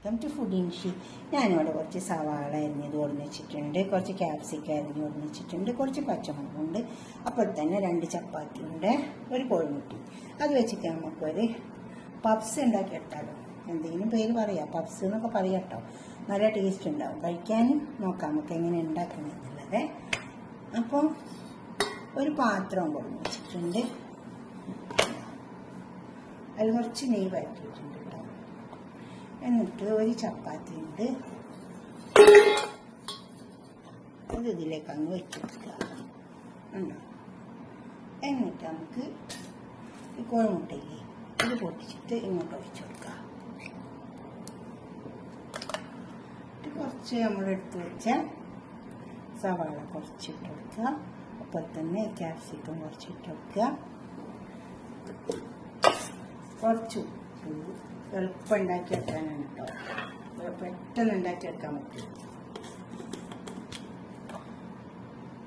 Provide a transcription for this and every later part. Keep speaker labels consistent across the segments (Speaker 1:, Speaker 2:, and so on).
Speaker 1: Welcome to ഫുഡിൻഷി. ഞാനിവിടെ കുറച്ച് സവാള അരിഞ്ഞത് കൊടുന്ന് വെച്ചിട്ടുണ്ട്, കുറച്ച് ക്യാപ്സിക്കം അരിഞ്ഞ് കൊടുന്ന് വെച്ചിട്ടുണ്ട്, കുറച്ച് പച്ചമുളകുണ്ട്, അപ്പോൾ തന്നെ 2 ചപ്പാത്തി ഉണ്ട്, ഒരു കോഴിമുട്ടി. അത് വെച്ചിട്ട് നമുക്കൊരു പപ്സ് ഉണ്ടാക്കിയെടുത്താലോ. എന്തെങ്കിലും പേര് പറയാം, പപ്സ് എന്നൊക്കെ പറയാം കേട്ടോ. നല്ല ടേസ്റ്റ് ഉണ്ടാവും, കഴിക്കാനും നോക്കാം നമുക്ക് എങ്ങനെ ഉണ്ടാക്കണമെന്നുള്ളത്. അപ്പോൾ ഒരു പാത്രം കൊടുന്ന് വെച്ചിട്ടുണ്ട്, അതിൽ കുറച്ച് നെയ്യ് വരട്ടിയിട്ടുണ്ട് കേട്ടോ. എന്നിട്ട് ഒരു ചപ്പാത്തി ഉണ്ട്, അത് ഇതിലേക്ക് അങ്ങ് വെച്ചെടുക്കുക ഉണ്ടോ. എന്നിട്ട് നമുക്ക് ഈ കോഴിമുട്ടയില്ലേ ഇത് പൊട്ടിച്ചിട്ട് ഇങ്ങോട്ട് ഒഴിച്ചു കൊടുക്കുക. കുറച്ച് നമ്മളെടുത്ത് വെച്ച സവാള കുറച്ചിട്ട് കൊടുക്കുക, അപ്പോൾ തന്നെ ക്യാപ്സിക്കം കുറച്ചിട്ട് കൊടുക്കുക, കുറച്ച് എളുപ്പം ഉണ്ടാക്കിയെടുക്കാനാണ് കേട്ടോ, പെട്ടെന്ന് ഉണ്ടാക്കിയെടുക്കാൻ പറ്റും.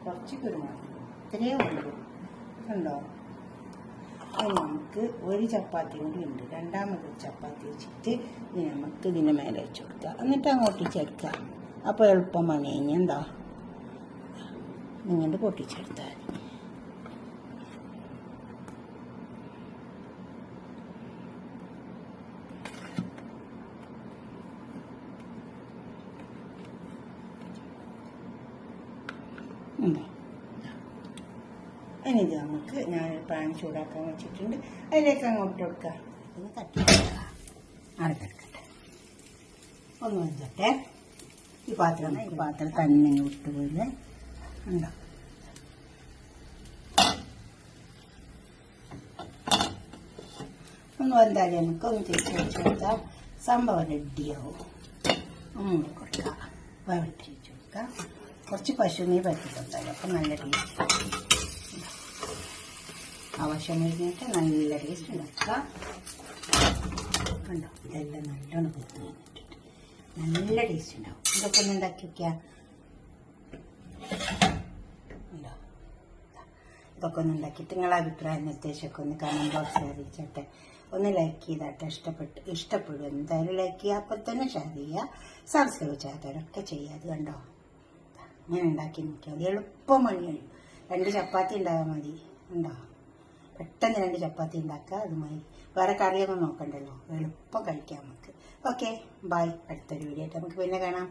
Speaker 1: കുറച്ച് കുരുമുളക് ഇത്രയേ ഉള്ളൂ കണ്ടോ. ഇനി നമുക്ക് ഒരു ചപ്പാത്തി കൂടി ഉണ്ട്, രണ്ടാമതൊരു ചപ്പാത്തി വെച്ചിട്ട് ഇനി നമുക്ക് ഇതിൻ്റെ മേലെ വെച്ച് കൊടുക്കുക, എന്നിട്ട് അങ്ങോട്ട് പൊട്ടിച്ചെടുക്കുക. അപ്പോൾ എളുപ്പം പണി കഴിഞ്ഞാൽ എന്താ ഇങ്ങോട്ട് പൊട്ടിച്ചെടുത്താൽ ഇനി ഇത് നമുക്ക് ഞാൻ പാൻ ചൂടാക്കാൻ വെച്ചിട്ടുണ്ട്, അതിലേക്ക് അങ്ങോട്ട് കൊടുക്കുക. ഒന്ന് തട്ടി അടക്കെടുക്കട്ടെ, ഒന്ന് വെച്ചട്ടെ. ഈ പാത്രം തന്നെ വിട്ടുപോലെ ഉണ്ടോ. ഒന്ന് വന്നാലേ നമുക്ക് ഒന്ന് തിരിച്ച് വെച്ച് കൊടുത്താൽ സംഭവം റെഡിയാവും. ഒന്ന് കൊടുക്കുക, വരട്ടി വെച്ച് കൊടുക്കുക. കുറച്ച് പശുനെയ്യ് പറ്റി കൊടുത്താൽ അപ്പം നല്ല ടേസ്റ്റ്. ആവശ്യം കഴിഞ്ഞിട്ട് നല്ല ടേസ്റ്റ് ഉണ്ടാക്കുക കണ്ടോ. ഇതെല്ലാം നല്ലോണം കുത്തി കഴിഞ്ഞിട്ടുണ്ട് നല്ല ടേസ്റ്റ് ഉണ്ടാവും. ഇതൊക്കെ ഒന്ന് ഉണ്ടാക്കി വയ്ക്കുക ഉണ്ടോ. ഇതൊക്കെ ഒന്ന് ഉണ്ടാക്കിയിട്ട് നിങ്ങളെ അഭിപ്രായം നിർദ്ദേശമൊക്കെ ഒന്ന് കമൻറ്റ് ബോക്സിൽ അറിയിച്ചട്ടെ. ഒന്ന് ലൈക്ക് ചെയ്താട്ടെ, ഇഷ്ടപ്പെടും എന്തായാലും ലൈക്ക് ചെയ്യുക, അപ്പോൾ തന്നെ ഷെയർ ചെയ്യുക, സബ്സ്ക്രൈബ് ചെയ്യാത്തവരൊക്കെ ചെയ്യാതെ കണ്ടോ. ഞാൻ ഉണ്ടാക്കി നോക്കിയാൽ മതി, എളുപ്പം പണി കഴിയും. 2 ചപ്പാത്തി ഉണ്ടായാൽ മതി ഉണ്ടോ. പെട്ടെന്ന് 2 ചപ്പാത്തി ഉണ്ടാക്കുക, അതുമായി വേറെ കറിയൊന്നും നോക്കണ്ടല്ലോ, എളുപ്പം കഴിക്കാം നമുക്ക്. ഓക്കെ ബൈ, അടുത്തൊരു വീഡിയോ ആയിട്ട് നമുക്ക് പിന്നെ കാണാം.